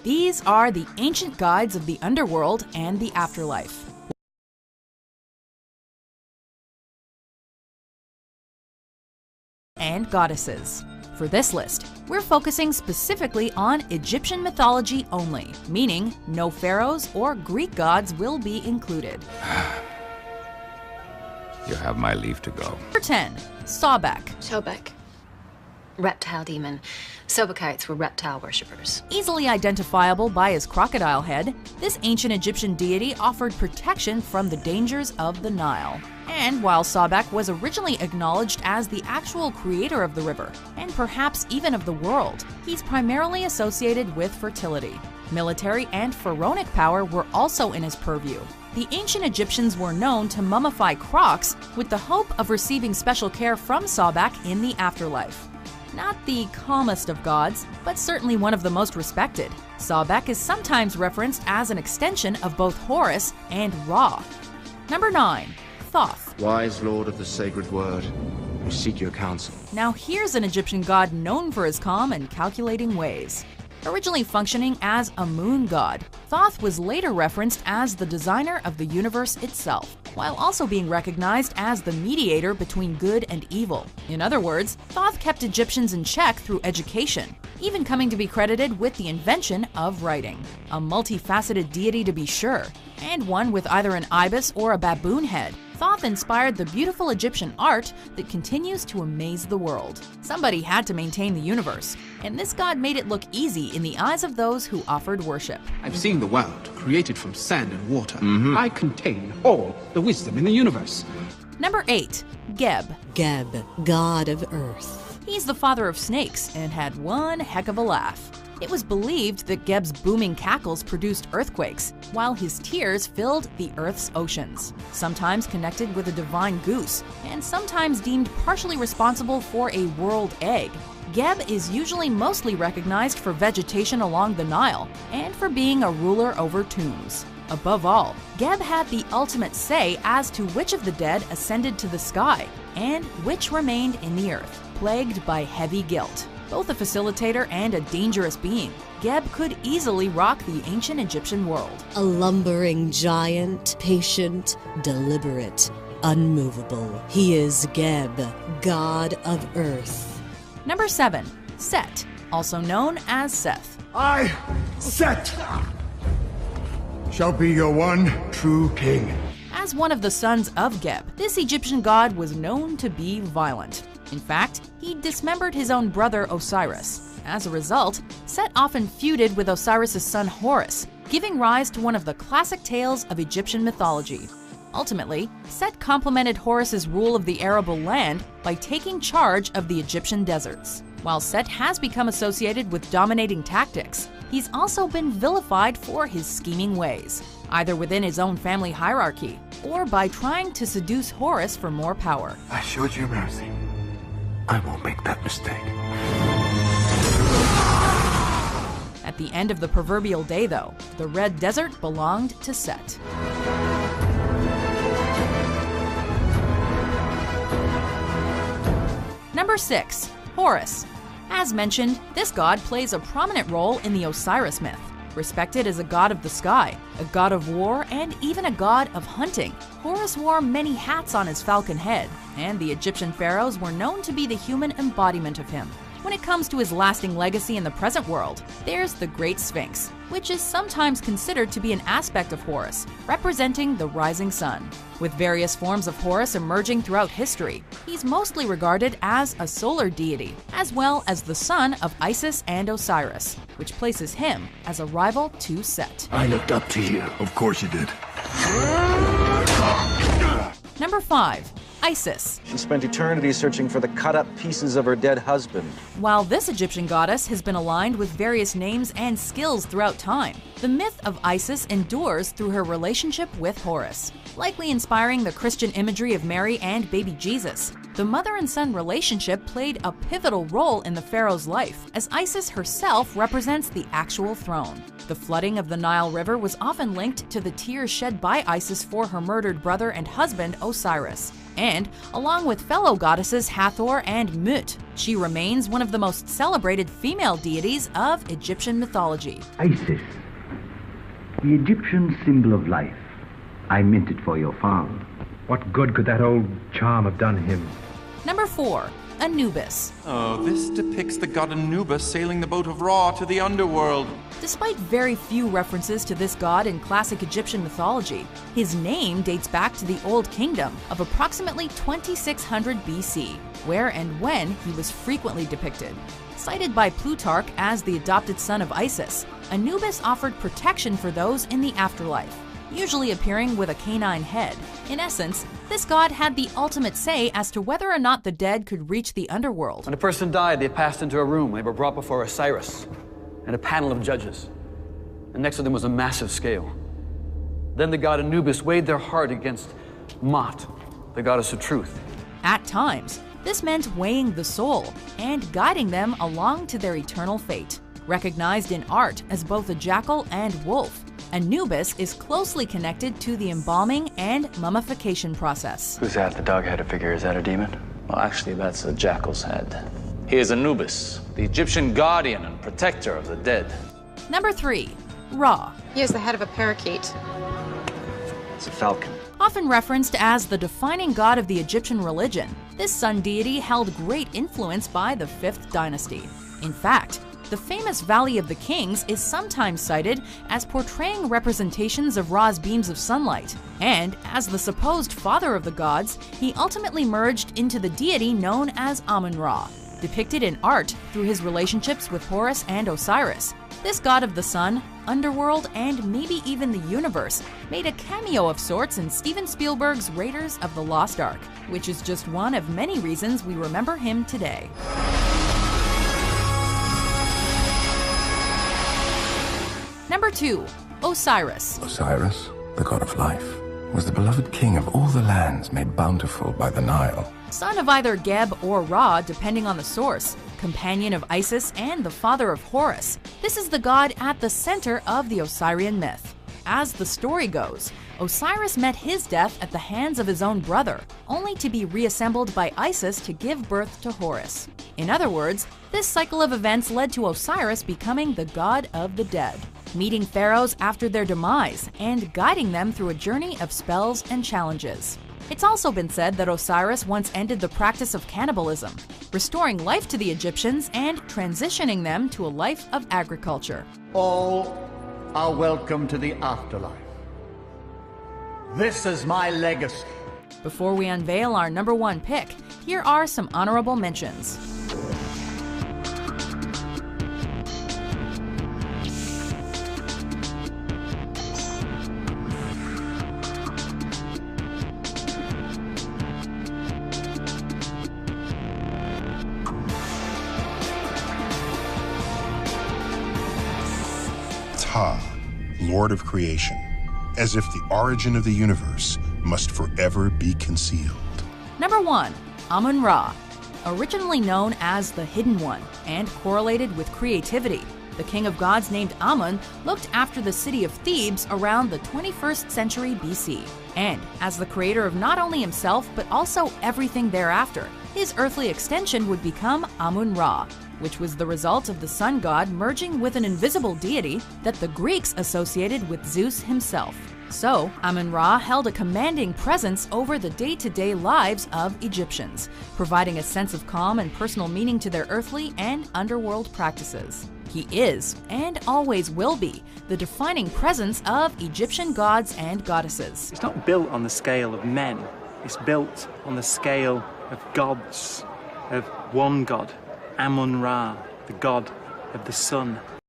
These are the ancient gods of the underworld and the afterlife. And goddesses. For this list, we're focusing specifically on Egyptian mythology only, meaning no pharaohs or Greek gods will be included. You have my leave to go. Number 10. Sobek. Sobek. Reptile demon. Sobekites were reptile worshippers. Easily identifiable by his crocodile head, this ancient Egyptian deity offered protection from the dangers of the Nile. And while Sobek was originally acknowledged as the actual creator of the river, and perhaps even of the world, he's primarily associated with fertility. Military and pharaonic power were also in his purview. The ancient Egyptians were known to mummify crocs with the hope of receiving special care from Sobek in the afterlife. Not the calmest of gods, but certainly one of the most respected. Sobek is sometimes referenced as an extension of both Horus and Ra. Number 9. Thoth. Wise lord of the sacred word, we seek your counsel. Now here's an Egyptian god known for his calm and calculating ways. Originally functioning as a moon god, Thoth was later referenced as the designer of the universe itself, while also being recognized as the mediator between good and evil. In other words, Thoth kept Egyptians in check through education, even coming to be credited with the invention of writing. A multifaceted deity to be sure, and one with either an ibis or a baboon head. Thoth inspired the beautiful Egyptian art that continues to amaze the world. Somebody had to maintain the universe, and this god made it look easy in the eyes of those who offered worship. I've seen the world, created from sand and water. I contain all the wisdom in the universe. Number 8. Geb. Geb, god of earth. He's the father of snakes and had one heck of a laugh. It was believed that Geb's booming cackles produced earthquakes, while his tears filled the Earth's oceans, sometimes connected with a divine goose, and sometimes deemed partially responsible for a world egg. Geb is usually mostly recognized for vegetation along the Nile, and for being a ruler over tombs. Above all, Geb had the ultimate say as to which of the dead ascended to the sky, and which remained in the earth, plagued by heavy guilt. Both a facilitator and a dangerous being, Geb could easily rock the ancient Egyptian world. A lumbering giant, patient, deliberate, unmovable. He is Geb, god of earth. Number 7. Set, also known as Seth. I, Set, shall be your one true king. As one of the sons of Geb, this Egyptian god was known to be violent. In fact, he dismembered his own brother Osiris. As a result, Set often feuded with Osiris' son Horus, giving rise to one of the classic tales of Egyptian mythology. Ultimately, Set complemented Horus' rule of the arable land by taking charge of the Egyptian deserts. While Set has become associated with dominating tactics, he's also been vilified for his scheming ways, either within his own family hierarchy or by trying to seduce Horus for more power. I showed you mercy. I won't make that mistake. At the end of the proverbial day, though, the Red Desert belonged to Set. Number 6. Horus. As mentioned, this god plays a prominent role in the Osiris myth. Respected as a god of the sky, a god of war, and even a god of hunting, Horus wore many hats on his falcon head, and the Egyptian pharaohs were known to be the human embodiment of him. When it comes to his lasting legacy in the present world, there's the Great Sphinx, which is sometimes considered to be an aspect of Horus, representing the rising sun. With various forms of Horus emerging throughout history, he's mostly regarded as a solar deity, as well as the son of Isis and Osiris, which places him as a rival to Set. I looked up to you. Of course you did. Number 5. Isis. She spent eternity searching for the cut-up pieces of her dead husband. While this Egyptian goddess has been aligned with various names and skills throughout time, the myth of Isis endures through her relationship with Horus, likely inspiring the Christian imagery of Mary and baby Jesus. The mother and son relationship played a pivotal role in the pharaoh's life, as Isis herself represents the actual throne. The flooding of the Nile River was often linked to the tears shed by Isis for her murdered brother and husband Osiris. And, along with fellow goddesses Hathor and Mut, she remains one of the most celebrated female deities of Egyptian mythology. Isis, the Egyptian symbol of life. I meant it for your father. What good could that old charm have done him? Number 4. Anubis. Oh, this depicts the god Anubis sailing the boat of Ra to the underworld. Despite very few references to this god in classic Egyptian mythology, his name dates back to the Old Kingdom of approximately 2600 BC, where and when he was frequently depicted. Cited by Plutarch as the adopted son of Isis, Anubis offered protection for those in the afterlife, usually appearing with a canine head. In essence, this god had the ultimate say as to whether or not the dead could reach the underworld. When a person died, they passed into a room. They were brought before Osiris and a panel of judges. And next to them was a massive scale. Then the god Anubis weighed their heart against Mot, the goddess of truth. At times, this meant weighing the soul and guiding them along to their eternal fate. Recognized in art as both a jackal and wolf, Anubis is closely connected to the embalming and mummification process. Who's that? The dog-headed figure, is that a demon? Well, actually, that's a jackal's head. He is Anubis, the Egyptian guardian and protector of the dead. Number 3. Ra. He is the head of a parakeet. It's a falcon. Often referenced as the defining god of the Egyptian religion, this sun deity held great influence by the 5th dynasty. In fact, the famous Valley of the Kings is sometimes cited as portraying representations of Ra's beams of sunlight, and as the supposed father of the gods, he ultimately merged into the deity known as Amun-Ra. Depicted in art through his relationships with Horus and Osiris, this god of the sun, underworld, and maybe even the universe made a cameo of sorts in Steven Spielberg's Raiders of the Lost Ark, which is just one of many reasons we remember him today. Number 2. Osiris. Osiris, the god of life, was the beloved king of all the lands made bountiful by the Nile. Son of either Geb or Ra, depending on the source, companion of Isis and the father of Horus, this is the god at the center of the Osirian myth. As the story goes, Osiris met his death at the hands of his own brother, only to be reassembled by Isis to give birth to Horus. In other words, this cycle of events led to Osiris becoming the god of the dead, meeting pharaohs after their demise and guiding them through a journey of spells and challenges. It's also been said that Osiris once ended the practice of cannibalism, restoring life to the Egyptians and transitioning them to a life of agriculture. All are welcome to the afterlife. This is my legacy. Before we unveil our number 1 pick, here are some honorable mentions. Ptah, Lord of Creation, as if the origin of the universe must forever be concealed. Number 1. Amun-Ra. Originally known as the Hidden One and correlated with creativity, the king of gods named Amun looked after the city of Thebes around the 21st century BC. And as the creator of not only himself but also everything thereafter, his earthly extension would become Amun-Ra, which was the result of the sun god merging with an invisible deity that the Greeks associated with Zeus himself. So, Amun-Ra held a commanding presence over the day-to-day lives of Egyptians, providing a sense of calm and personal meaning to their earthly and underworld practices. He is, and always will be, the defining presence of Egyptian gods and goddesses. It's not built on the scale of men, it's built on the scale of gods, of one god, Amun-Ra, the god of the sun.